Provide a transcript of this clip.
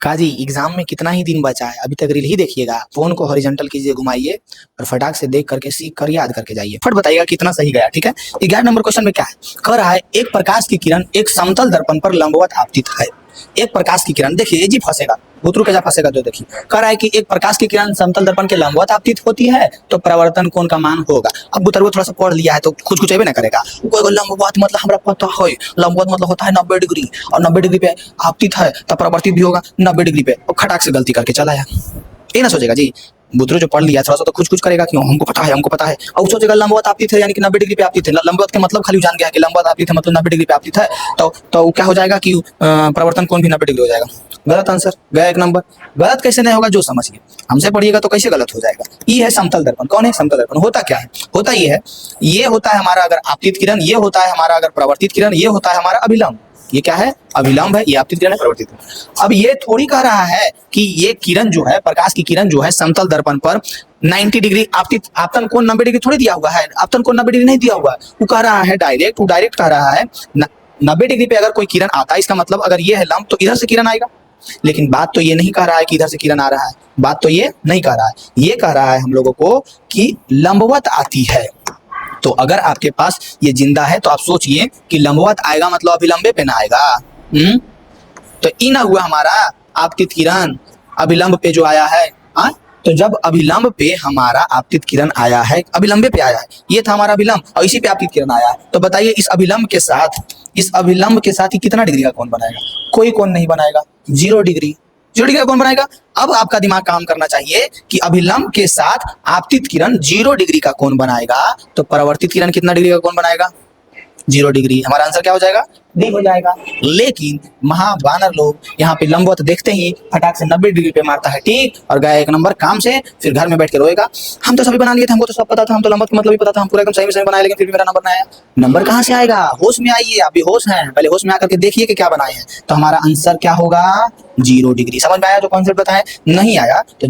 काजी exam में कितना ही दिन बचा है, अभी तक रील ही देखिएगा। फोन को हॉरिजॉन्टल कीजिए, घुमाइए और फटाक से देख करके सीख कर याद करके जाइए। फट बताइएगा कितना सही गया। ठीक है, 11 नंबर क्वेश्चन में क्या है, कह रहा है एक प्रकाश की किरण एक समतल दर्पण पर लंबवत आपतित है। एक प्रकाश की किरण, देखिए ये जी फंसेगा, भूतरू कैसा फंसेगा तो देखिए। कह रहा है कि एक प्रकाश की किरण समतल दर्पण के लंबवत आपतित होती है तो परावर्तन कोण का मान होगा। अब बुतरू थोड़ा सा पढ़ लिया है तो कुछ कुछ ना करेगा। कोई लंबवत मतलब हमरा पता है, लंबवत मतलब होता है 90 डिग्री, और 90 डिग्री पे आपतित है तो परावर्तित भी होगा 90 डिग्री पे, और खटाक से गलती करके चला है। ये ना सोचेगा जी, बुतरू जो पढ़ लिया थोड़ा सा तो कुछ कुछ करेगा, क्यों हमको पता है, हमको पता है। और सोचेगा लंबवत आपतित है यानी कि 90 डिग्री पे आपतित है। लंबवत के मतलब खाली जान गया कि लंबवत आपतित है मतलब 90 डिग्री पे आपतित है, तो क्या हो जाएगा कि परिवर्तन कोण भी 90 डिग्री हो जाएगा। गलत आंसर गया 1 नंबर। गलत कैसे नहीं होगा, जो समझिए, हमसे पढ़िएगा तो कैसे गलत हो जाएगा। ये है समतल दर्पण। कौन है समतल दर्पण? होता क्या है, होता ये है, ये होता है हमारा अगर आपतित किरण, ये होता है हमारा अगर परावर्तित किरण, ये होता है हमारा अभिलंब। ये क्या है? अभिलंब है, ये आपतित किरण है, परावर्तित किरण। अब ये थोड़ी कह रहा है कि ये किरण जो है, प्रकाश की किरण जो है समतल दर्पण पर 90 डिग्री आपतित, आपतन कोण 90 डिग्री थोड़ी दिया हुआ है, आपतन कोण 90 डिग्री नहीं दिया हुआ है। वो कह रहा है डायरेक्ट, वो डायरेक्ट कह रहा है 90 डिग्री पे अगर कोई किरण आता है, इसका मतलब अगर ये है लंब तो इधर से किरण आएगा। लेकिन बात तो ये नहीं कह रहा है कि इधर से किरण आ रहा है, बात तो ये नहीं कह रहा है। ये कह रहा है हम लोगों को कि लंबवत आती है। तो अगर आपके पास ये जिंदा है तो आप सोचिए कि लंबवत आएगा मतलब अभिलंबे पे ना आएगा। तो ई ना हुआ हमारा आपतित किरण अभिलंब पे जो आया है। तो जब अभिलंब पे हमारा आपतित किरण आया है, अभिलंबे पे आया है, ये था हमारा अभिलंब और इसी पे आपतित किरण आया है, तो बताइए इस अभिलंब के साथ ही कितना डिग्री का कोण बनाएगा? कोई कोण नहीं बनाएगा, 0 डिग्री। 0 डिग्री का कोण बनाएगा। अब आपका दिमाग काम करना चाहिए कि अभिलंब के साथ आपतित किरण 0 डिग्री का कोण बनाएगा तो परावर्तित किरण कितना डिग्री का कोण बनाएगा? 0 डिग्री। हमारा आंसर क्या हो जाएगा? डी हो जाएगा। लेकिन महाबानर लोग यहाँ पे लंबवत देखते ही फटाक से 90 डिग्री पे मारता है, ठीक, और गया 1 नंबर काम से। फिर घर में बैठ के रोएगा, हम तो सभी बना लिए थे, हमको तो सब पता था, हम तो लंबवत का मतलब भी पता था, हम पूरा एकदम सही में बनाए, लेकिन फिर भी मेरा नंबर नहीं आया। नंबर कहाँ से आएगा? होश में आइए, आप भी होश हैं, पहले होश में आकर के देखिए कि क्या बनाए हैं। तो हमारा आंसर क्या होगा? 0 डिग्री। समझ में आया जो कॉन्सेप्ट बताया? नहीं आया तो